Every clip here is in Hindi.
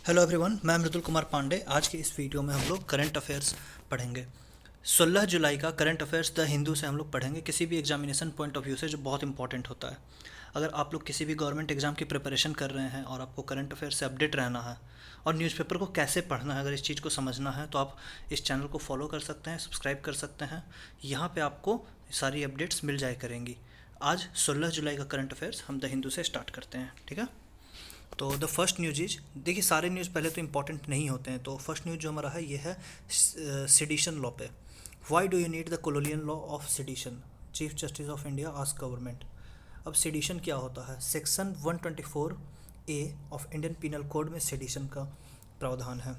हेलो एवरीवन, मैं मृदुल कुमार पांडे। आज के इस वीडियो में हम लोग करंट अफेयर्स पढ़ेंगे। 16 जुलाई का करंट अफेयर्स द हिंदू से हम लोग पढ़ेंगे, किसी भी एग्जामिनेशन पॉइंट ऑफ व्यू से, जो बहुत इंपॉर्टेंट होता है। अगर आप लोग किसी भी गवर्नमेंट एग्जाम की प्रिपरेशन कर रहे हैं और आपको करंट अफेयर्स से अपडेट रहना है और न्यूज़पेपर को कैसे पढ़ना है, अगर इस चीज़ को समझना है तो आप इस चैनल को फॉलो कर सकते हैं, सब्सक्राइब कर सकते हैं। यहाँ पे आपको सारी अपडेट्स मिल जाया करेंगी। आज 16 जुलाई का करंट अफेयर्स हम द हिंदू से स्टार्ट करते हैं, ठीक है। तो द फर्स्ट न्यूज इज, देखिए सारे न्यूज़ पहले तो इंपॉर्टेंट नहीं होते हैं। तो फर्स्ट न्यूज़ जो हमारा है ये है सेडिशन लॉ पे। Why do you need the colonial law of sedition, chief justice of India ask government. अब सेडिशन क्या होता है? Section 124A of Indian penal code में सेडिशन का प्रावधान है।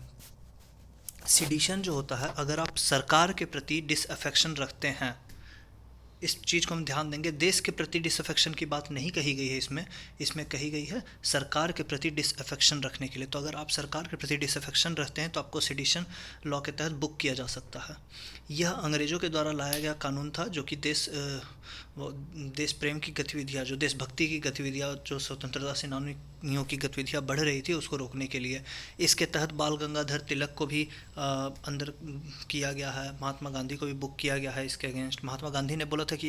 सेडिशन जो होता है, अगर आप सरकार के प्रति डिसअफेक्शन रखते हैं, इस चीज़ को हम ध्यान देंगे। देश के प्रति डिसअफेक्शन की बात नहीं कही गई है इसमें, इसमें कही गई है सरकार के प्रति डिसअफेक्शन रखने के लिए। तो अगर आप सरकार के प्रति डिसअफेक्शन रखते हैं तो आपको सेडिशन लॉ के तहत बुक किया जा सकता है। यह अंग्रेज़ों के द्वारा लाया गया कानून था, जो कि देश प्रेम की गतिविधियाँ, जो देशभक्ति की गतिविधियाँ, जो स्वतंत्रता सेनानियों की गतिविधियाँ बढ़ रही थी, उसको रोकने के लिए। इसके तहत बाल गंगाधर तिलक को भी अंदर किया गया है, महात्मा गांधी को भी बुक किया गया है इसके अगेंस्ट। महात्मा गांधी ने बोला था कि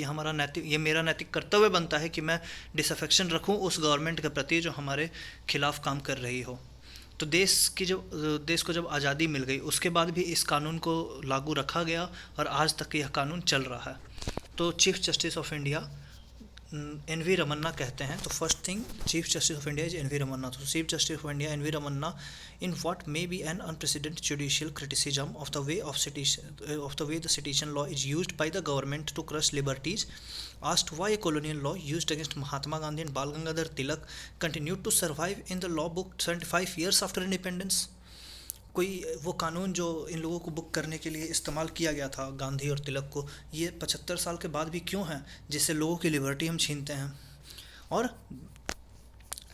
ये मेरा नैतिक कर्तव्य बनता है कि मैं डिसअफेक्शन रखूं उस गवर्नमेंट के प्रति जो हमारे खिलाफ काम कर रही हो। तो देश को जब आज़ादी मिल गई, उसके बाद भी इस कानून को लागू रखा गया और आज तक यह कानून चल रहा है। तो chief justice of India N V Ramana कहते हैं। तो first thing, chief justice of India is N V Ramana. तो chief justice of India N V Ramana in what may be an unprecedented judicial criticism of the way the sedition law is used by the government to crush liberties, asked why a colonial law used against Mahatma Gandhi and Bal Gangadhar Tilak continued to survive in the law book 75 years after independence। कोई वो कानून जो इन लोगों को बुक करने के लिए इस्तेमाल किया गया था, गांधी और तिलक को, ये 75 साल के बाद भी क्यों है, जिससे लोगों की लिबर्टी हम छीनते हैं। और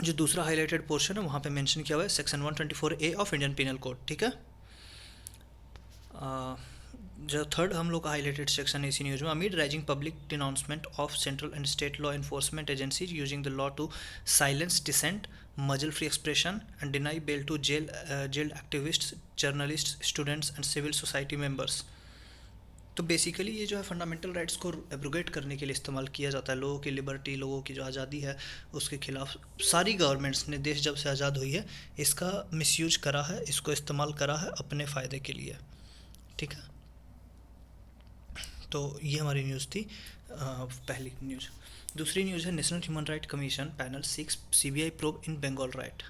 जो दूसरा हाईलाइटेड पोर्शन है वहाँ पे मेंशन किया हुआ है section 124A of Indian penal code, ठीक है। जो थर्ड हम लोग का हाईलाइटेड सेक्शन है इसी न्यूज़ में, amid rising public denouncement of central and state law enforcement agencies using the law to silence dissent, muzzle free expression and deny bail to jailed activists, journalist, students and civil society members. तो बेसिकली ये जो है फंडामेंटल राइट्स को एब्रोगेट करने के लिए इस्तेमाल किया जाता है। लोगों की लिबर्टी, लोगों की जो आज़ादी है, उसके खिलाफ सारी गवर्नमेंट्स ने, देश जब से आज़ाद हुई है, इसका मिसयूज करा है, इसको इस्तेमाल करा है अपने फ़ायदे के लिए, ठीक है। तो ये हमारी न्यूज़ थी, पहली न्यूज़। दूसरी न्यूज़ है national human right commission panel seeks CBI probe in Bengal right.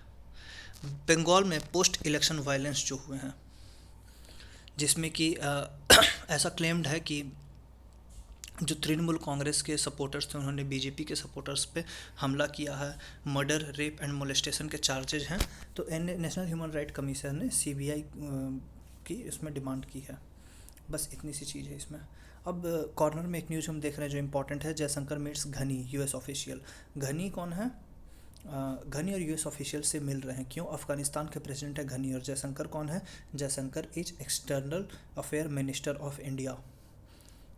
Bengal में पोस्ट इलेक्शन वायलेंस जो हुए हैं, जिसमें कि ऐसा क्लेम्ड है कि जो तृणमूल कांग्रेस के सपोर्टर्स थे, उन्होंने बीजेपी के सपोर्टर्स पे हमला किया है, मर्डर, रेप एंड मोलेस्टेशन के चार्जेज हैं। तो नेशनल ह्यूमन राइट कमीशन ने CBI की इसमें डिमांड की है। बस इतनी सी चीज़ है इसमें। अब कॉर्नर में एक न्यूज़ हम देख रहे हैं जो इंपॉर्टेंट है, जयशंकर मीट्स घनी, US ऑफिशियल। घनी कौन है? घनी और US ऑफिशियल से मिल रहे हैं, क्यों? अफगानिस्तान के प्रेसिडेंट है घनी। और जयशंकर कौन है? Jaishankar is external affair minister of India.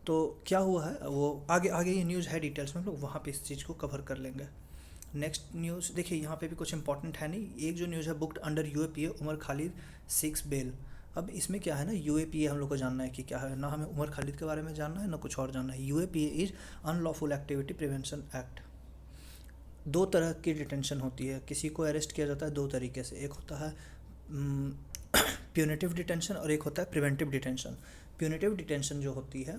तो क्या हुआ है वो आगे आगे ये न्यूज़ है, डिटेल्स में हम लोग वहाँ पे इस चीज़ को कवर कर लेंगे। नेक्स्ट न्यूज़ देखिए, यहाँ पे भी कुछ इंपॉर्टेंट है नहीं। एक जो न्यूज़ है, booked under UAPA Umar Khalid 6 bail. अब इसमें क्या है ना, UAPA हम लोग को जानना है कि क्या है, ना हमें उमर खालिद के बारे में जानना है ना कुछ और जानना है। UAPA is unlawful activity prevention act. दो तरह की डिटेंशन होती है, किसी को अरेस्ट किया जाता है दो तरीके से, एक होता है प्यूनिटिव डिटेंशन और एक होता है प्रिवेंटिव डिटेंशन। प्यूनिटिव डिटेंशन जो होती है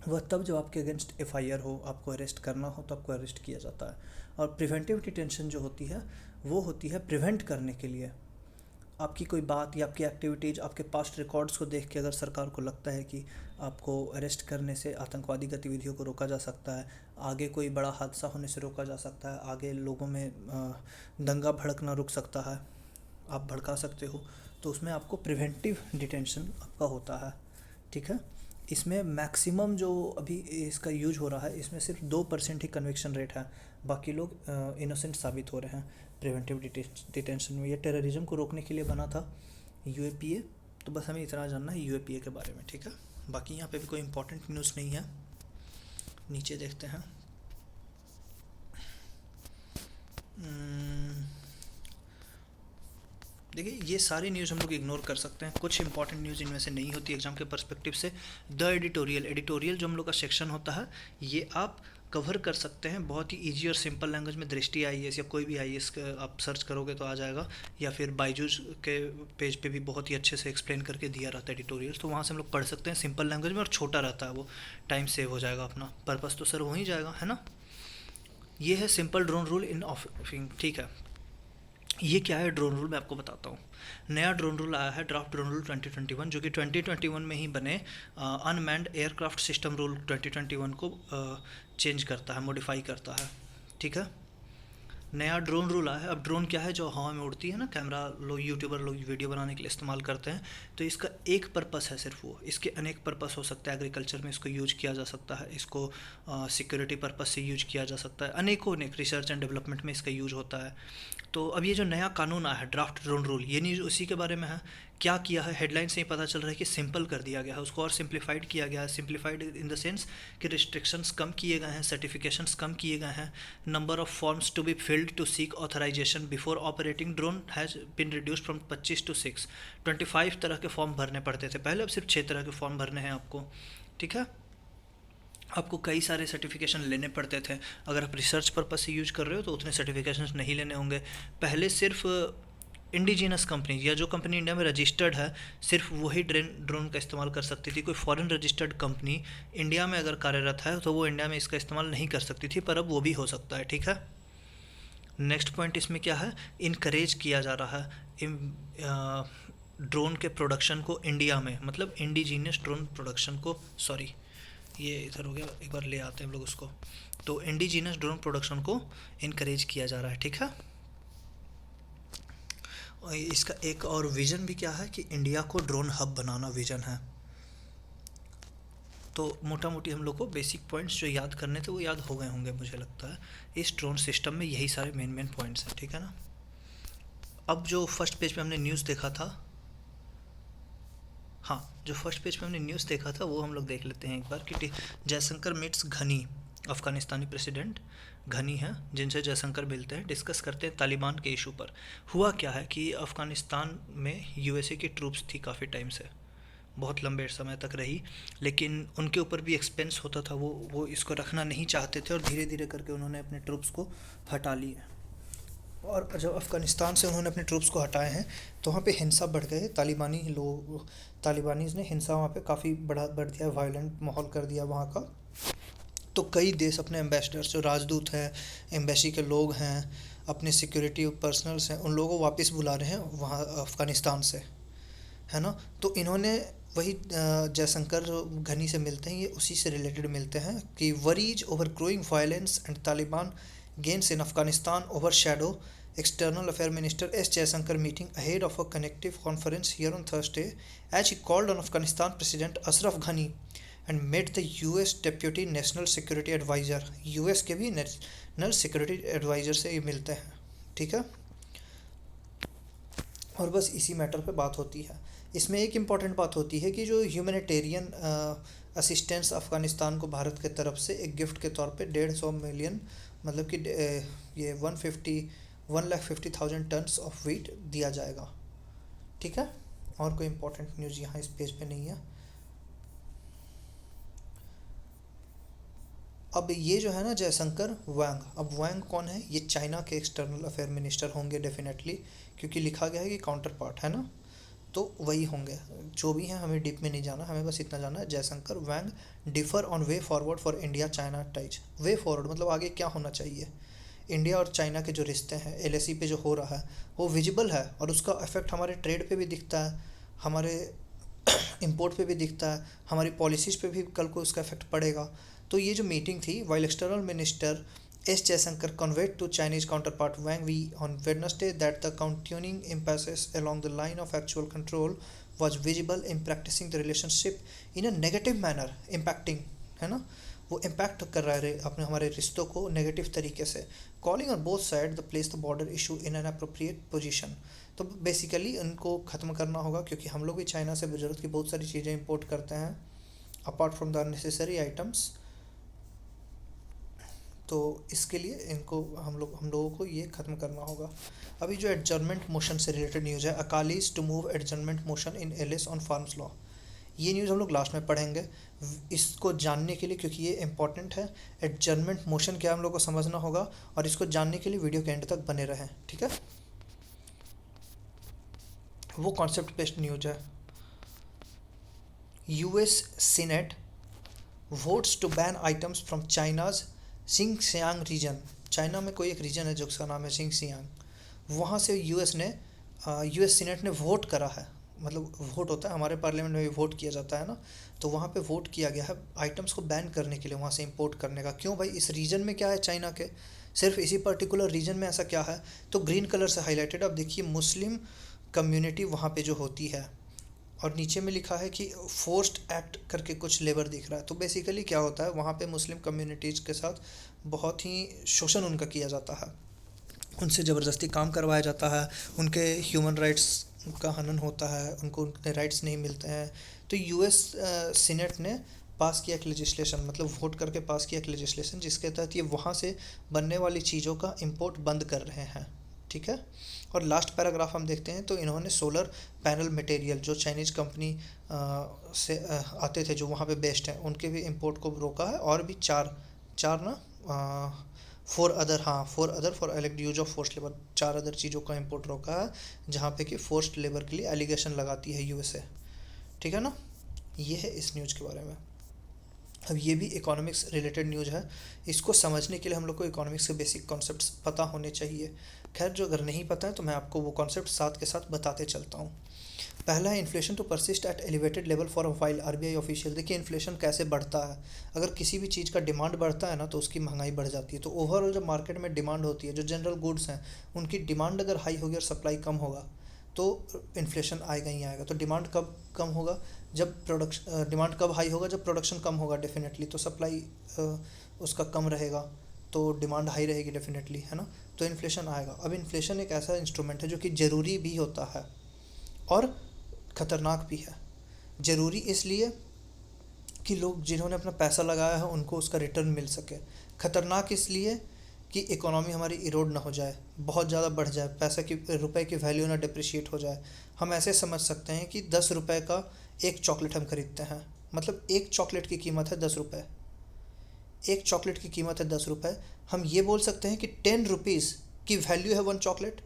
वह तब जब आपके अगेंस्ट FIR हो, आपको अरेस्ट करना हो तो आपको अरेस्ट किया जाता है। और प्रिवेंटिव डिटेंशन जो होती है वो होती है प्रिवेंट करने के लिए। आपकी कोई बात या आपकी एक्टिविटीज़, आपके पास्ट रिकॉर्ड्स को देख के अगर सरकार को लगता है कि आपको अरेस्ट करने से आतंकवादी गतिविधियों को रोका जा सकता है, आगे कोई बड़ा हादसा होने से रोका जा सकता है, आगे लोगों में दंगा भड़कना रुक सकता है, आप भड़का सकते हो, तो उसमें आपको प्रिवेंटिव डिटेंशन आपका होता है, ठीक है। इसमें मैक्सिमम जो अभी इसका यूज हो रहा है, इसमें सिर्फ 2% ही कन्विक्शन रेट है, बाकी लोग इनोसेंट साबित हो रहे हैं प्रिवेंटिव डिटेंशन में। ये टेररिज्म को रोकने के लिए बना था UAPA। तो बस हमें इतना जानना है UAPA के बारे में, ठीक है। बाकी यहाँ पे भी कोई इंपॉर्टेंट न्यूज़ नहीं है। नीचे देखते हैं। देखिए ये सारी न्यूज़ हम लोग इग्नोर कर सकते हैं, कुछ इंपॉर्टेंट न्यूज़ इनमें से नहीं होती एग्जाम के पर्सपेक्टिव से। द एडिटोरियल, एडिटोरियल जो हम लोग का सेक्शन होता है, ये आप कवर कर सकते हैं बहुत ही इजी और सिंपल लैंग्वेज में। दृष्टि आईएएस या कोई भी आईएएस आप सर्च करोगे तो आ जाएगा, या फिर बायजूस के पेज पे भी बहुत ही अच्छे से एक्सप्लेन करके दिया रहता है एडिटोरियल, तो वहाँ से हम लोग पढ़ सकते हैं सिंपल लैंग्वेज में, और छोटा रहता है वो, टाइम सेव हो जाएगा अपना, पर्पस तो सर हो ही जाएगा, है ना। ये है सिंपल ड्रोन रूल इन ऑफिंग, ठीक है। ये क्या है ड्रोन रूल, मैं आपको बताता हूँ। नया ड्रोन रूल आया है, ड्राफ्ट ड्रोन रूल 2021, जो कि 2021 में ही बने अनमैन्ड एयरक्राफ्ट सिस्टम रूल 2021 को चेंज करता है, मॉडिफाई करता है, ठीक है। नया ड्रोन रूल आया है। अब ड्रोन क्या है, जो हवा में उड़ती है ना, कैमरा लोग, यूट्यूबर लोग वीडियो बनाने के लिए इस्तेमाल करते हैं। तो इसका एक पर्पस है सिर्फ वो, इसके अनेक पर्पस हो सकते हैं। एग्रीकल्चर में इसको यूज किया जा सकता है, इसको सिक्योरिटी पर्पस से यूज किया जा सकता है, अनेकों अनेक रिसर्च एंड डेवलपमेंट में इसका यूज होता है। तो अब ये जो नया कानून आया है ड्राफ्ट ड्रोन रूल, ये न्यूज़ उसी के बारे में है। क्या किया है, हेडलाइन से ही पता चल रहा है कि सिंपल कर दिया गया है उसको, और सिंप्लीफाइड किया गया है। सिंप्लीफाइड इन द सेंस कि रिस्ट्रिक्शंस कम किए गए हैं, सर्टिफिकेशंस कम किए गए हैं, number of forms to be filled to seek authorization before operating drone has been reduced from 25 to 6। 25 तरह के फॉर्म भरने पड़ते थे पहले, अब सिर्फ 6 तरह के फॉर्म भरने हैं आपको, ठीक है। आपको कई सारे सर्टिफिकेशन लेने पड़ते थे, अगर आप रिसर्च पर्पस से यूज कर रहे हो तो उतने सर्टिफिकेशन नहीं लेने होंगे। पहले सिर्फ इंडिजिनस कंपनी, या जो कंपनी इंडिया में रजिस्टर्ड है, सिर्फ वही ड्रोन का इस्तेमाल कर सकती थी। कोई फॉरेन रजिस्टर्ड कंपनी इंडिया में अगर कार्यरत है तो वो इंडिया में इसका इस्तेमाल नहीं कर सकती थी, पर अब वो भी हो सकता है, ठीक है। नेक्स्ट पॉइंट इसमें क्या है, इनकरेज किया जा रहा है ड्रोन के प्रोडक्शन को इंडिया में, मतलब इंडिजीनियस ड्रोन प्रोडक्शन को, सॉरी ये इधर हो गया, एक बार ले आते हैं हम लोग उसको। तो इंडिजीनियस ड्रोन प्रोडक्शन को इनकरेज किया जा रहा है, ठीक है। और इसका एक और विज़न भी क्या है कि इंडिया को ड्रोन हब बनाना विज़न है। तो मोटा मोटी हम लोग को बेसिक पॉइंट्स जो याद करने थे वो याद हो गए होंगे मुझे लगता है। इस ड्रोन सिस्टम में यही सारे मेन मेन पॉइंट्स हैं, ठीक है ना। अब जो फर्स्ट पेज पे हमने न्यूज़ देखा था, हाँ जो फर्स्ट पेज पे हमने न्यूज़ देखा था वो हम लोग देख लेते हैं एक बार कि जयशंकर मीट्स घनी, अफ़गानिस्तानी प्रेसिडेंट घनी हैं जिनसे जयशंकर मिलते हैं, डिस्कस करते हैं तालिबान के इशू पर। हुआ क्या है कि अफ़गानिस्तान में यूएसए की ट्रूप्स थी काफ़ी टाइम से, बहुत लंबे समय तक रही, लेकिन उनके ऊपर भी एक्सपेंस होता था, वो इसको रखना नहीं चाहते थे, और धीरे धीरे करके उन्होंने अपने ट्रूप्स को हटा लिए। और जब अफ़गानिस्तान से उन्होंने अपने ट्रूप्स को हटाए हैं तो वहाँ पे हिंसा बढ़ गए, तालिबानीज़ ने हिंसा वहाँ पे काफ़ी बढ़ दिया, वायलेंट माहौल कर दिया वहाँ का। तो कई देश अपने एम्बेसडर्स, जो राजदूत हैं, एम्बेसी के लोग हैं, अपने सिक्योरिटी पर्सनल्स हैं, उन लोगों को वापस बुला रहे हैं वहाँ अफ़गानिस्तान से, है ना। तो इन्होंने वही जयशंकर जो घनी से मिलते हैं, ये उसी से रिलेटेड मिलते हैं कि worries over growing violence and Taliban gains in Afghanistan overshadow external affair minister S Jaishankar meeting ahead of a connective conference here on Thursday as he called on Afghanistan president Ashraf Ghani and met the US deputy national security adviser. US के भी नेशनल सिक्योरिटी एडवाइज़र से ये मिलते हैं, ठीक है। और बस इसी मैटर पे बात होती है। इसमें एक इम्पॉर्टेंट बात होती है कि जो ह्यूमैनिटेरियन असिस्टेंस अफ़गानिस्तान को भारत के तरफ से एक गिफ्ट के तौर पे 150 मिलियन, मतलब कि ये 1,50,000 टन्स ऑफ वीट दिया जाएगा, ठीक है। और कोई इम्पोर्टेंट न्यूज़ यहाँ इस पेज पे नहीं है। अब ये जो है ना जयशंकर वांग, अब वांग कौन है, ये चाइना के एक्सटर्नल अफेयर मिनिस्टर होंगे डेफिनेटली, क्योंकि लिखा गया है कि काउंटर पार्ट है ना, तो वही होंगे। जो भी हैं हमें डीप में नहीं जाना, हमें बस इतना जाना है Jaishankar Wang differ on way forward for India China ties. Way forward मतलब आगे क्या होना चाहिए। इंडिया और चाइना के जो रिश्ते हैं एलएसी पे जो हो रहा है वो विजिबल है, और उसका इफेक्ट हमारे ट्रेड पे भी दिखता है, हमारे इंपोर्ट पे भी दिखता है, हमारी पॉलिसीज़ पे भी कल को उसका इफेक्ट पड़ेगा। तो ये जो मीटिंग थी, while external minister S Jaishankar conveyed to Chinese counterpart Wang Yi on Wednesday that the continuing impasses along the line of actual control was visible in practicing the relationship in a negative manner, impacting, है ना, वो इम्पैक्ट कर रहा है अपने हमारे रिश्तों को नेगेटिव तरीके से। Calling on both side the place the border issue in an appropriate position. तो बेसिकली उनको ख़त्म करना होगा, क्योंकि हम लोग भी चाइना से ज़रूरत की बहुत सारी चीज़ें इंपोर्ट करते हैं apart from the unnecessary items. तो इसके लिए हम लोगों को ये ख़त्म करना होगा। अभी जो एडजर्नमेंट मोशन से रिलेटेड न्यूज़ है, Akalis to move adjournment motion in L S on farms law, ये न्यूज़ हम लोग लास्ट में पढ़ेंगे। इसको जानने के लिए, क्योंकि ये इंपॉर्टेंट है, एडजर्नमेंट मोशन क्या हम लोग को समझना होगा, और इसको जानने के लिए वीडियो के एंड तक बने रहें, ठीक है। वो कॉन्सेप्ट बेस्ड न्यूज है। US senate votes to ban items from China's Xinjiang region. China में कोई एक रीजन है जो उसका नाम है सिंगसियांग, वहाँ से यूएस सीनेट ने वोट करा है, मतलब वोट होता है, हमारे पार्लियामेंट में भी वोट किया जाता है ना, तो वहाँ पे वोट किया गया है आइटम्स को बैन करने के लिए, वहाँ से इंपोर्ट करने का। क्यों भाई, इस रीजन में क्या है चाइना के, सिर्फ इसी पर्टिकुलर रीजन में ऐसा क्या है, तो ग्रीन कलर से हाईलाइटेड। अब देखिए मुस्लिम कम्युनिटी वहाँ पे जो होती है, और नीचे में लिखा है कि फोर्स्ड एक्ट करके कुछ लेबर दिख रहा है, तो बेसिकली क्या होता है, वहाँ पे मुस्लिम कम्युनिटीज़ के साथ बहुत ही शोषण उनका किया जाता है, उनसे ज़बरदस्ती काम करवाया जाता है, उनके ह्यूमन राइट्स का हनन होता है, उनको उनके राइट्स नहीं मिलते हैं। तो यूएस सीनेट ने पास किया एक लेजिस्लेशन, मतलब वोट करके पास किया एक लेजिस्लेशन, जिसके तहत ये वहाँ से बनने वाली चीज़ों का इंपोर्ट बंद कर रहे हैं, ठीक है। और लास्ट पैराग्राफ हम देखते हैं, तो इन्होंने सोलर पैनल मटेरियल जो चाइनीज़ कंपनी से आते थे, जो वहाँ पे बेस्ड हैं, उनके भी इंपोर्ट को रोका है, और भी चार चार ना four other for elect use of forced labour, 4 other चीज़ों का इंपोर्ट रोका है, जहाँ पे कि फोर्स्ड लेबर के लिए एलिगेशन लगाती है यूएसए, ठीक है ना। ये है इस न्यूज़ के बारे में। अब ये भी इकोनॉमिक्स रिलेटेड न्यूज़ है, इसको समझने के लिए हम लोग को इकोनॉमिक्स के बेसिक कॉन्सेप्ट्स पता होने चाहिए। खैर जो अगर नहीं पता है तो मैं आपको वो कॉन्सेप्ट साथ के साथ बताते चलता हूँ। पहला है inflation to persist at elevated level for a while, RBI official. देखिए इन्फ्लेशन कैसे बढ़ता है, अगर किसी भी चीज़ का डिमांड बढ़ता है ना तो उसकी महंगाई बढ़ जाती है। तो ओवरऑल जब मार्केट में डिमांड होती है, जो जनरल गुड्स हैं उनकी डिमांड अगर हाई होगी और सप्लाई कम होगा तो इन्फ्लेशन आएगा ही आएगा। तो डिमांड कब कम होगा, जब डिमांड कब हाई होगा, जब प्रोडक्शन कम होगा डेफिनेटली, तो सप्लाई उसका कम रहेगा, तो डिमांड हाई रहेगी डेफिनेटली, है ना। तो इन्फ्लेशन आएगा। अब इन्फ्लेशन एक ऐसा इंस्ट्रूमेंट है जो कि ज़रूरी भी होता है और ख़तरनाक भी है। ज़रूरी इसलिए कि लोग जिन्होंने अपना पैसा लगाया है उनको उसका रिटर्न मिल सके, ख़तरनाक इसलिए कि इकोनॉमी हमारी इरोड ना हो जाए, बहुत ज़्यादा बढ़ जाए, रुपए की वैल्यू ना डिप्रिशिएट हो जाए। हम ऐसे समझ सकते हैं कि 10 रुपए का एक चॉकलेट हम खरीदते हैं, मतलब एक चॉकलेट की कीमत है 10 रुपये, एक चॉकलेट की कीमत है 10 रुपये। हम ये बोल सकते हैं कि 10 रुपीज़ की वैल्यू है 1 चॉकलेट,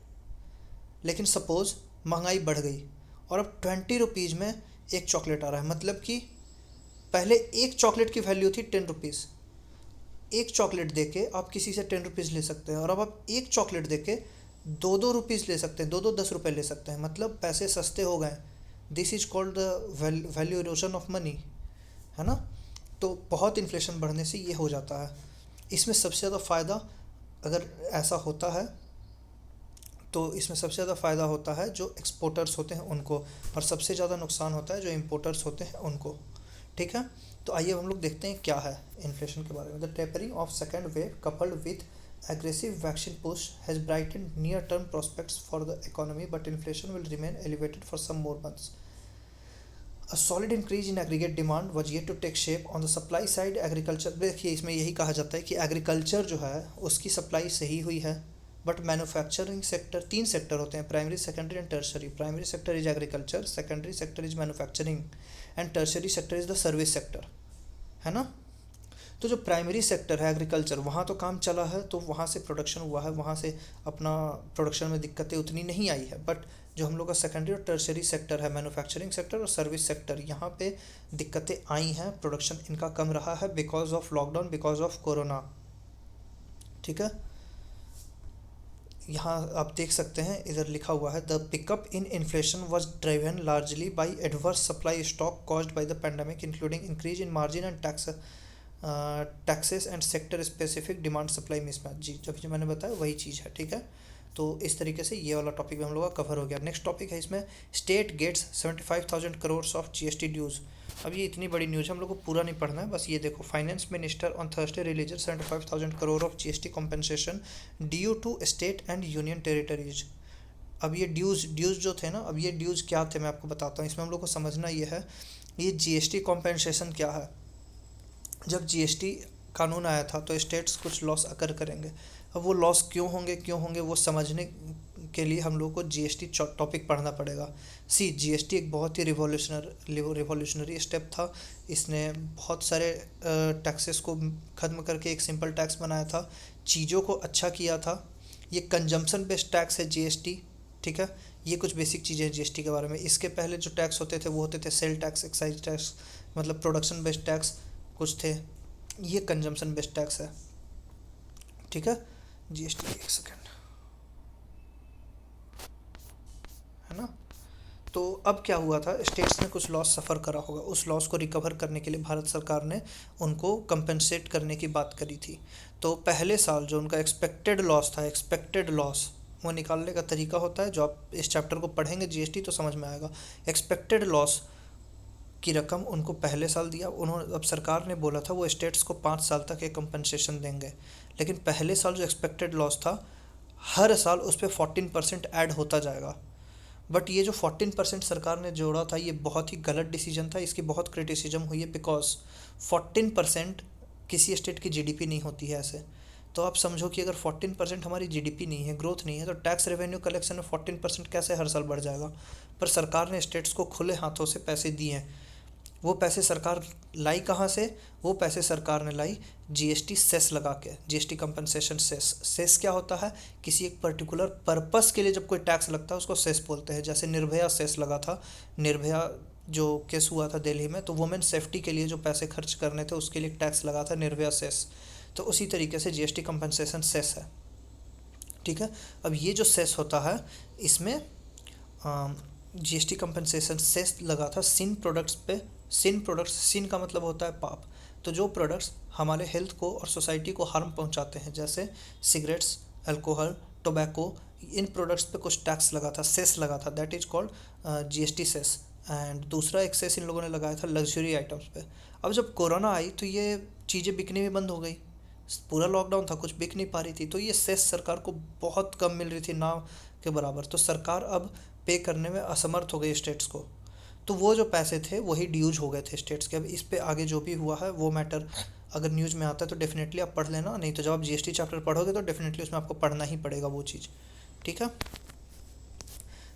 लेकिन सपोज़ महंगाई बढ़ गई और अब 20 रुपीज़ में एक चॉकलेट आ रहा है, मतलब कि पहले एक चॉकलेट की वैल्यू थी 10 रुपीज़, एक चॉकलेट देके आप किसी से 10 रुपीज़ ले सकते हैं, और अब आप एक चॉकलेट देके 2-2 रुपीज़ ले सकते हैं, 10 रुपये ले सकते हैं, मतलब पैसे सस्ते हो गए। This is called the value erosion of money, है ना। तो बहुत इन्फ्लेशन बढ़ने से ये हो जाता है। इसमें सबसे ज़्यादा फ़ायदा अगर ऐसा होता है तो इसमें सबसे ज़्यादा फ़ायदा होता है जो एक्सपोर्टर्स होते हैं उनको, और सबसे ज़्यादा नुकसान होता है जो इम्पोर्टर्स होते हैं उनको, ठीक है। तो आइए हम लोग देखते हैं क्या है इन्फ्लेशन के बारे में। The tapering of second wave coupled with aggressive vaccine push has brightened near-term prospects for the economy, but inflation will remain elevated for some more months. A solid increase in aggregate demand was yet to take shape on the supply side. Agriculture, देखिए इसमें यही कहा जाता है कि एग्रीकल्चर जो है उसकी सप्लाई सही हुई है, बट मैन्युफैक्चरिंग सेक्टर, 3 सेक्टर होते हैं, primary secondary and tertiary. Primary sector is agriculture, secondary sector is manufacturing, and tertiary sector is the service sector, है ना। तो जो प्राइमरी सेक्टर है एग्रीकल्चर, वहाँ तो काम चला है, तो वहाँ से प्रोडक्शन हुआ है, वहाँ से अपना प्रोडक्शन में दिक्कतें उतनी नहीं आई है। बट जो हम लोग का सेकेंडरी और टर्शरी सेक्टर है, मैन्युफैक्चरिंग सेक्टर और सर्विस सेक्टर, यहाँ पे दिक्कतें आई हैं, प्रोडक्शन इनका कम रहा है because of lockdown, because of corona, ठीक है। यहाँ आप देख सकते हैं, इधर लिखा हुआ है the pickup in inflation was driven largely by adverse supply shock caused by the pandemic, including increase in margin and taxes and sector specific demand supply mismatch. जी, जब जो मैंने बताया वही चीज़ है, ठीक है। तो इस तरीके से ये वाला टॉपिक भी हम लोग का कवर हो गया। नेक्स्ट टॉपिक है इसमें, state gets 75,000 crore of GST dues. अब ये इतनी बड़ी न्यूज़ है, हम लोग को पूरा नहीं पढ़ना है, बस ये देखो। Finance minister on Thursday release 75,000 crore of GST compensation due to state and union territories. अब ये ड्यूज़ जो थे ना, अब ये ड्यूज़ क्या थे मैं आपको बताता हूँ। इसमें हम लोग को समझना ये है, ये जीएसटी कॉम्पनसेशन क्या है। जब जीएसटी कानून आया था तो स्टेट्स कुछ लॉस अकर करेंगे। अब वो लॉस क्यों होंगे वो समझने के लिए हम लोग को जीएसटी टॉपिक पढ़ना पड़ेगा। जीएसटी एक बहुत ही रिवॉल्यूशनरी स्टेप था। इसने बहुत सारे टैक्सेस को ख़त्म करके एक सिंपल टैक्स बनाया था, चीज़ों को अच्छा किया था। ये कंजम्पशन बेस्ड टैक्स है जीएसटी, ठीक है। ये कुछ बेसिक चीज़ें हैं जीएसटी के बारे में। इसके पहले जो टैक्स होते थे वो होते थे सेल टैक्स, एक्साइज टैक्स, मतलब प्रोडक्शन बेस्ड टैक्स कुछ थे। ये कंजम्पशन बेस्ड टैक्स है, ठीक है। जीएसटी, एक सेकेंड, है ना। तो अब क्या हुआ था, स्टेट्स ने कुछ लॉस सफ़र करा होगा, उस लॉस को रिकवर करने के लिए भारत सरकार ने उनको कंपनसेट करने की बात करी थी। तो पहले साल जो उनका एक्सपेक्टेड लॉस था, एक्सपेक्टेड लॉस वो निकालने का तरीका होता है, जो आप इस चैप्टर को पढ़ेंगे जीएसटी तो समझ में आएगा। एक्सपेक्टेड लॉस की रकम उनको पहले साल दिया उन्होंने। अब सरकार ने बोला था वो स्टेट्स को 5 साल तक एक कंपनसेशन देंगे, लेकिन पहले साल जो एक्सपेक्टेड लॉस था हर साल उस पर 14% ऐड होता जाएगा। बट ये जो 14% सरकार ने जोड़ा था ये बहुत ही गलत डिसीजन था, इसकी बहुत क्रिटिसिज्म हुई है, बिकॉज 14% किसी स्टेट की जीडीपी नहीं होती है ऐसे। तो आप समझो कि अगर 14% हमारी जीडीपी नहीं है, ग्रोथ नहीं है, तो टैक्स रेवेन्यू कलेक्शन में 14% कैसे हर साल बढ़ जाएगा। पर सरकार ने स्टेट्स को खुले हाथों से पैसे दिए हैं। वो पैसे सरकार लाई कहाँ से, वो पैसे सरकार ने लाई जीएसटी सेस लगा के, जीएसटी कंपनसेशन सेस। सेस क्या होता है, किसी एक पर्टिकुलर पर्पस के लिए जब कोई टैक्स लगता है उसको सेस बोलते हैं। जैसे निर्भया सेस लगा था, निर्भया जो केस हुआ था दिल्ली में, तो वुमेन सेफ्टी के लिए जो पैसे खर्च करने थे उसके लिए टैक्स लगा था निर्भया सेस। तो उसी तरीके से जीएसटी कंपनसेशन सेस है, ठीक है। अब ये जो सेस होता है इसमें जीएसटी कंपनसेशन सेस लगा था सिन प्रोडक्ट्स पे। सिन का मतलब होता है पाप। तो जो प्रोडक्ट्स हमारे हेल्थ को और सोसाइटी को हार्म पहुंचाते हैं, जैसे सिगरेट्स, अल्कोहल, टोबैको, इन प्रोडक्ट्स पे कुछ टैक्स लगा था, सेस लगा था, that is called GST cess. And दूसरा एक सेस इन लोगों ने लगाया था लग्जरी आइटम्स पे। अब जब कोरोना आई तो ये चीज़ें बिकनी भी बंद हो गई, पूरा लॉकडाउन था, कुछ बिक नहीं पा रही थी, तो ये सेस सरकार को बहुत कम मिल रही थी, ना के बराबर। तो सरकार अब पे करने में असमर्थ हो गई स्टेट्स को। तो वो जो पैसे थे वही ड्यूज हो गए थे स्टेट्स के। अब इस पे आगे जो भी हुआ है वो मैटर अगर न्यूज़ में आता है तो डेफिनेटली आप पढ़ लेना, नहीं तो जब आप जीएसटी चैप्टर पढ़ोगे तो डेफिनेटली उसमें आपको पढ़ना ही पड़ेगा वो चीज़, ठीक है।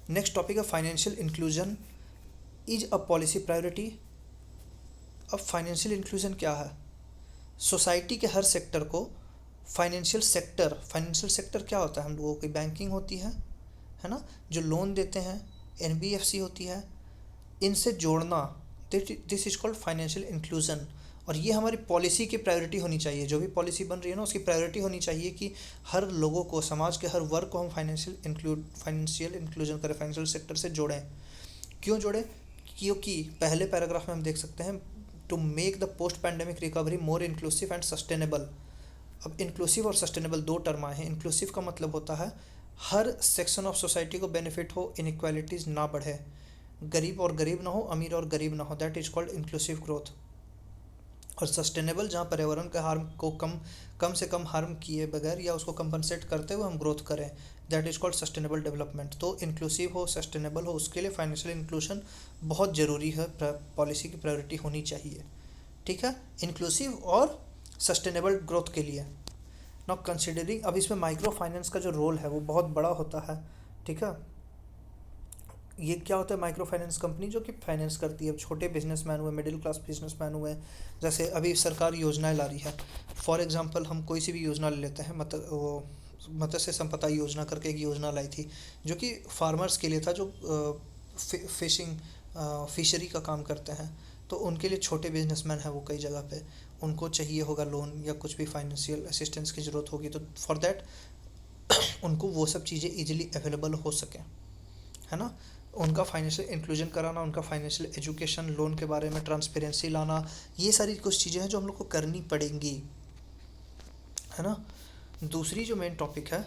नेक्स्ट टॉपिक है financial inclusion is a policy priority. अब फाइनेंशियल इंक्लूजन क्या है, सोसाइटी के हर सेक्टर को फाइनेंशियल सेक्टर क्या होता है, हम लोगों की बैंकिंग होती है ना, जो लोन देते हैं, एनबीएफसी होती है, इनसे जोड़ना, this is called financial inclusion. और ये हमारी पॉलिसी की प्रायोरिटी होनी चाहिए, जो भी पॉलिसी बन रही है ना उसकी प्रायोरिटी होनी चाहिए कि हर लोगों को, समाज के हर वर्ग को हम फाइनेंशियल इंक्लूजन करें, फाइनेंशियल सेक्टर से जोड़ें। क्यों जोड़ें, क्योंकि पहले पैराग्राफ में हम देख सकते हैं to make the post pandemic recovery more inclusive and sustainable. अब इंक्लूसिव और सस्टेनेबल दो टर्म आए हैं। इंक्लूसिव का मतलब होता है हर सेक्शन ऑफ सोसाइटी को बेनिफिट हो, इनइक्वालिटीज़ ना बढ़े, गरीब और गरीब ना हो, अमीर और गरीब ना हो, that is called inclusive growth. और सस्टेनेबल जहाँ पर्यावरण के हार्म को कम से कम हार्म किए बगैर या उसको कंपनसेट करते हुए हम ग्रोथ करें, that is called sustainable development. तो इंक्लूसिव हो, सस्टेनेबल हो, उसके लिए फाइनेंशियल इंक्लूजन बहुत ज़रूरी है, पॉलिसी की प्रायोरिटी होनी चाहिए, ठीक है, इंक्लूसिव और सस्टेनेबल ग्रोथ के लिए। नाउ कंसिडरिंग, अब इसमें माइक्रो फाइनेंस का जो रोल है वो बहुत बड़ा होता है, ठीक है। ये क्या होता है, माइक्रो फाइनेंस कंपनी जो कि फाइनेंस करती है। अब छोटे बिजनेसमैन हुए, मिडिल क्लास बिजनेसमैन हुए, जैसे अभी सरकार योजनाएं ला रही है। फॉर एग्जांपल हम कोई सी भी योजना ले लेते हैं, मत्स्य संपदा योजना करके एक योजना लाई थी जो कि फार्मर्स के लिए था, जो फिशरी का काम करते हैं। तो उनके लिए छोटे बिजनेसमैन हैं वो कई जगह पे, उनको चाहिए होगा लोन या कुछ भी फाइनेंशियल असिस्टेंस की ज़रूरत होगी, तो फॉर दैट उनको वो सब चीज़ें ईजिली अवेलेबल हो सकें, है ना। उनका फाइनेंशियल इंक्लूजन कराना, उनका फाइनेंशियल एजुकेशन, लोन के बारे में ट्रांसपेरेंसी लाना, ये सारी कुछ चीज़ें हैं जो हम लोग को करनी पड़ेंगी, है ना। दूसरी जो मेन टॉपिक है,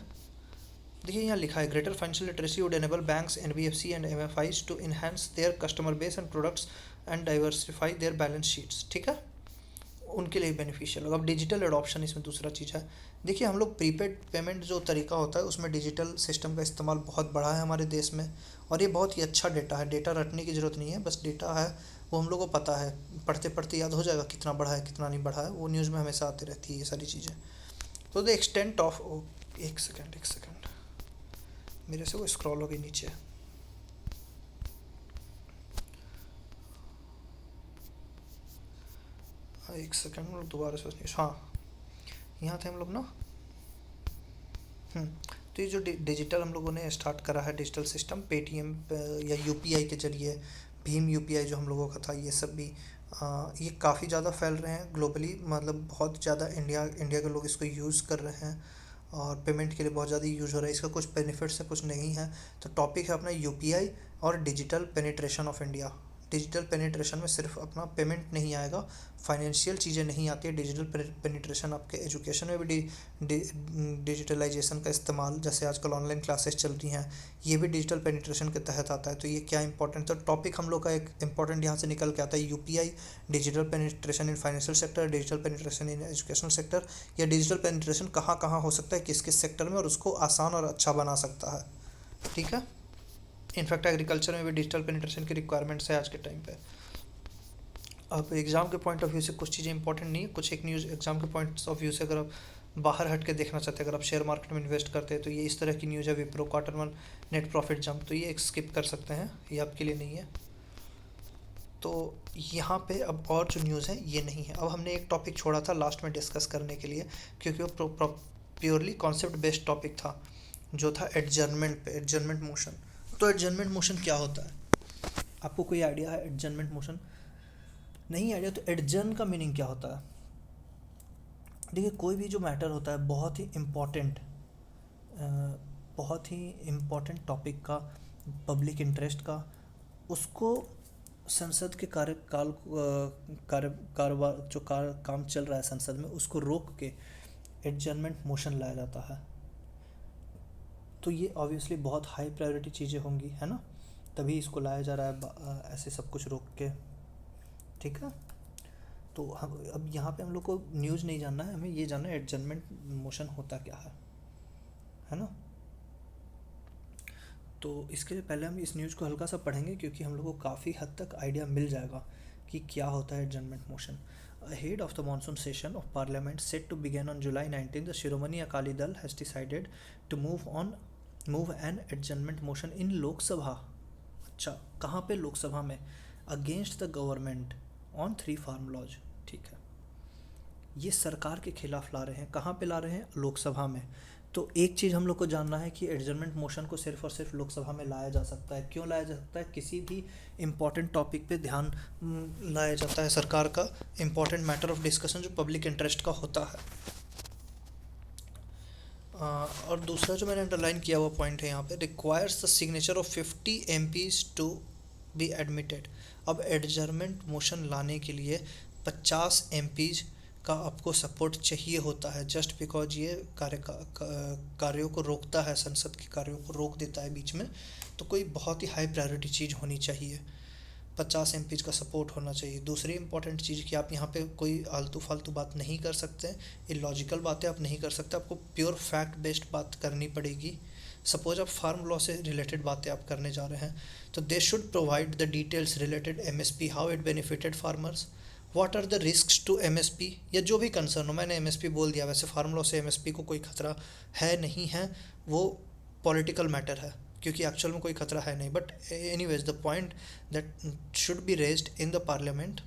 देखिए यहाँ लिखा है greater financial literacy would enable banks, NBFC and MFIs to enhance their customer base and products and diversify their balance sheets, ठीक है, उनके लिए बेनिफिशियल होगा। अब डिजिटल एडॉप्शन इसमें दूसरा चीज़ है। देखिए हम लोग प्रीपेड पेमेंट जो तरीका होता है उसमें डिजिटल सिस्टम का इस्तेमाल बहुत बढ़ा है हमारे देश में, और ये बहुत ही अच्छा डेटा है, डेटा रटने की ज़रूरत नहीं है, बस डेटा है वो हम लोग को पता है, पढ़ते पढ़ते याद हो जाएगा कितना बढ़ा है कितना नहीं बढ़ा है, वो न्यूज़ में हमेशा आती रहती है ये सारी चीज़ें। तो द एक्सटेंट ऑफ, एक सेकेंड, मेरे से वो स्क्रॉल हो गई नीचे। एक सेकेंड, दोबारा से, हाँ यहाँ थे हम लोग ना। हम्म, तो ये जो डिजिटल हम लोगों ने स्टार्ट करा है डिजिटल सिस्टम, पेटीएम या यूपीआई के जरिए, भीम यूपीआई जो हम लोगों का था, ये सब भी ये काफ़ी ज़्यादा फैल रहे हैं ग्लोबली, मतलब बहुत ज़्यादा इंडिया इंडिया के लोग इसको यूज़ कर रहे हैं और पेमेंट के लिए बहुत ज़्यादा यूज़ हो रहा है। इसका कुछ बेनिफिट्स है कुछ नहीं है। तो टॉपिक है अपना यूपीआई और digital penetration of India. Digital penetration में सिर्फ अपना पेमेंट नहीं आएगा, फाइनेंशियल चीज़ें नहीं आती है। डिजिटल पेनिट्रेशन आपके एजुकेशन में भी डिजिटलाइजेशन का इस्तेमाल, जैसे आजकल ऑनलाइन क्लासेस चल रही हैं, ये भी डिजिटल पेनिट्रेशन के तहत आता है। तो ये क्या इंपॉर्टेंट, तो टॉपिक हम लोग का एक इंपॉर्टेंट यहाँ से निकल के आता है, UPI, digital penetration in financial sector, digital penetration in educational sector. या डिजिटल पेनिट्रेशन कहाँ कहाँ हो सकता है, किस किस सेक्टर में, और उसको आसान और अच्छा बना सकता है। ठीक है। इनफैक्ट एग्रीकल्चर में भी डिजिटल पेनिट्रेशन की रिक्वायरमेंट्स है आज के टाइम पे। अब एग्ज़ाम के पॉइंट ऑफ व्यू से कुछ चीज़ें इंपॉर्टेंट नहीं है, कुछ एक न्यूज़ एग्ज़ाम के पॉइंट ऑफ व्यू से अगर आप बाहर हट के देखना चाहते हैं, अगर आप शेयर मार्केट में इन्वेस्ट करते हैं, तो ये इस तरह की न्यूज़ है, Wipro quarter one net profit jump, तो ये एक स्किप कर सकते हैं, ये आपके लिए नहीं है। तो यहाँ पे अब और जो न्यूज़ है ये नहीं है। अब हमने एक टॉपिक छोड़ा था लास्ट में डिस्कस करने के लिए, क्योंकि वो प्योरली कॉन्सेप्ट बेस्ड टॉपिक था, जो था एडजर्नमेंट पे, एडजर्नमेंट मोशन। तो एडजर्नमेंट मोशन क्या होता है, आपको कोई आइडिया है एडजर्नमेंट मोशन? नहीं आइडिया तो एडजर्न का मीनिंग क्या होता है? देखिए, कोई भी जो मैटर होता है बहुत ही इम्पॉर्टेंट, बहुत ही इम्पॉर्टेंट टॉपिक का, पब्लिक इंटरेस्ट का, उसको संसद के कार्यकाल, कारोबार जो काम चल रहा है संसद में, उसको रोक के एडजर्नमेंट मोशन लाया जाता है। तो ये ऑब्वियसली बहुत हाई प्रायोरिटी चीज़ें होंगी, है ना, तभी इसको लाया जा रहा है ऐसे सब कुछ रोक के। ठीक है। तो हम अब यहाँ पे हम लोग को न्यूज़ नहीं जानना है, हमें ये जानना है एडजर्नमेंट मोशन होता क्या है ना। तो इसके लिए पहले हम इस न्यूज़ को हल्का सा पढ़ेंगे, क्योंकि हम लोग को काफ़ी हद तक आइडिया मिल जाएगा कि क्या होता है adjournment motion. Ahead of the monsoon session of Parliament set to begin on July 19, the Shiromani Akali Dal has decided to move an adjournment motion in Lok Sabha। अच्छा, कहाँ पे? लोकसभा में। Against the government on 3 farm laws. ठीक है, ये सरकार के खिलाफ ला रहे हैं। कहाँ पे ला रहे हैं? लोकसभा में। तो एक चीज़ हम लोग को जानना है कि एडजर्नमेंट मोशन को सिर्फ और सिर्फ लोकसभा में लाया जा सकता है। क्यों लाया जा सकता है? किसी भी इम्पॉर्टेंट टॉपिक पे ध्यान लाया जाता है, सरकार का इम्पॉर्टेंट मैटर ऑफ डिस्कशन जो पब्लिक इंटरेस्ट का होता है। और दूसरा जो मैंने अंडरलाइन किया हुआ पॉइंट है यहाँ पे, requires the signature of 50 MPs to be admitted. अब एडजर्नमेंट मोशन लाने के लिए 50 MPs का आपको सपोर्ट चाहिए होता है, जस्ट बिकॉज ये कार्यों को रोकता है, संसद के कार्यों को रोक देता है बीच में। तो कोई बहुत ही हाई प्रायोरिटी चीज़ होनी चाहिए, 50 MPs का सपोर्ट होना चाहिए। दूसरी इंपॉर्टेंट चीज़ कि आप यहाँ पे कोई आलतू फालतू बात नहीं कर सकते, इलॉजिकल बातें आप नहीं कर सकते, आपको प्योर फैक्ट बेस्ड बात करनी पड़ेगी। सपोज आप फार्म लॉ से रिलेटेड बातें आप करने जा रहे हैं, तो they should provide the details related MSP, how it benefited farmers, what are the risks to MSP, या जो भी कंसर्न हो। मैंने MSP बोल दिया, वैसे फार्म लॉ से MSP को कोई खतरा है नहीं है, वो पॉलिटिकल मैटर है, क्योंकि एक्चुअल में कोई खतरा है नहीं। But anyways the point that should be raised in the parliament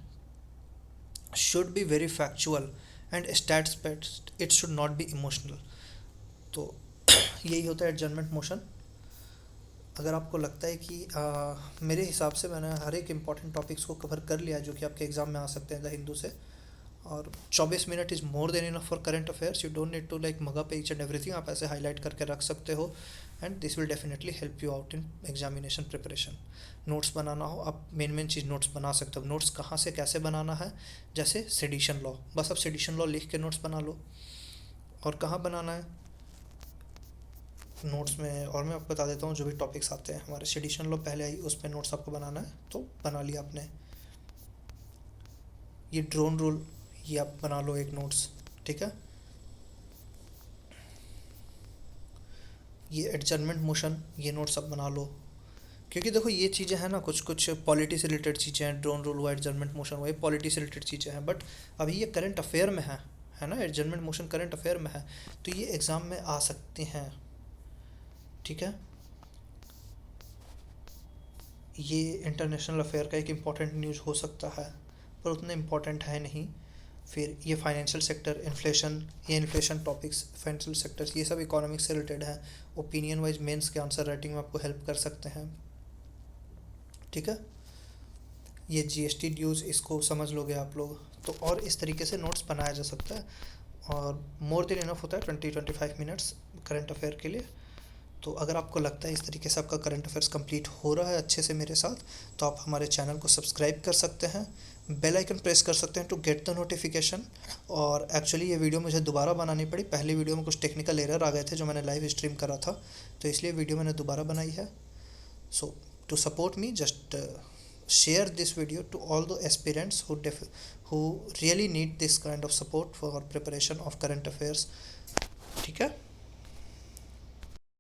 should be very factual and stats based, it should not be emotional. तो यही होता है एडजर्नमेंट मोशन। अगर आपको लगता है कि मेरे हिसाब से मैंने हर एक इम्पॉर्टेंट टॉपिक्स को कवर कर लिया जो कि आपके एग्ज़ाम में आ सकते हैं द हिंदू से, और 24 minute is more than enough for current affairs. You don't need to like mug up each and everything, आप ऐसे हाईलाइट करके रख सकते हो, and this will definitely help you out in examination preparation. Notes बनाना हो, आप मेन चीज़ नोट्स बना सकते हो। नोट्स कहाँ से कैसे बनाना है, जैसे सेडिशन लॉ, बस आप सेडिशन लॉ लिख के नोट्स बना लो। और कहाँ बनाना है नोट्स में, और मैं आपको बता देता हूँ जो भी टॉपिक्स आते हैं हमारे, सेडिशन लॉ पहले आई, उस पर नोट्स आपको बनाना है, तो बना लिया आपने। ये ड्रोन रूल, ये आप बना लो एक नोट्स, ठीक है। ये एडजर्नमेंट मोशन, ये नोट्स आप बना लो, क्योंकि देखो ये चीज़ें हैं ना, कुछ कुछ पॉलिटी से रिलेटेड चीज़ें हैं, ड्रोन रूल हुआ, एडजर्नमेंट मोशन हुआ, ये पॉलिटी से रिलेटेड चीज़ें हैं, बट अभी ये करंट अफेयर में है ना, एडजर्नमेंट मोशन करंट अफेयर में है, तो ये एग्ज़ाम में आ सकते हैं। ठीक है, ये इंटरनेशनल अफेयर का एक इम्पॉर्टेंट न्यूज़ हो सकता है, पर उतना इम्पॉर्टेंट है नहीं। फिर ये फाइनेंशियल सेक्टर, इन्फ्लेशन, ये इन्फ्लेशन टॉपिक्स, फाइनेंशियल सेक्टर्स, ये सब इकोनॉमिक्स से रिलेटेड है। ओपिनियन वाइज मेंस के आंसर राइटिंग में आपको हेल्प कर सकते हैं। ठीक है, ये जीएसटी ड्यूज़, इसको समझ लोगे आप लोग तो, और इस तरीके से नोट्स बनाया जा सकता है, और मोर देन इनफ होता है 20-25 मिनट्स करंट अफेयर के लिए। तो अगर आपको लगता है इस तरीके से आपका करंट अफेयर्स कंप्लीट हो रहा है अच्छे से मेरे साथ, तो आप हमारे चैनल को सब्सक्राइब कर सकते हैं, बेल आइकन प्रेस कर सकते हैं टू गेट द नोटिफिकेशन। और एक्चुअली ये वीडियो मुझे दोबारा बनानी पड़ी, पहली वीडियो में कुछ टेक्निकल एरर आ गए थे जो मैंने लाइव स्ट्रीम करा था, तो इसलिए वीडियो मैंने दोबारा बनाई है। So to support me, just share this video to all the aspirants who really need this kind of support for preparation of current affairs। ठीक है।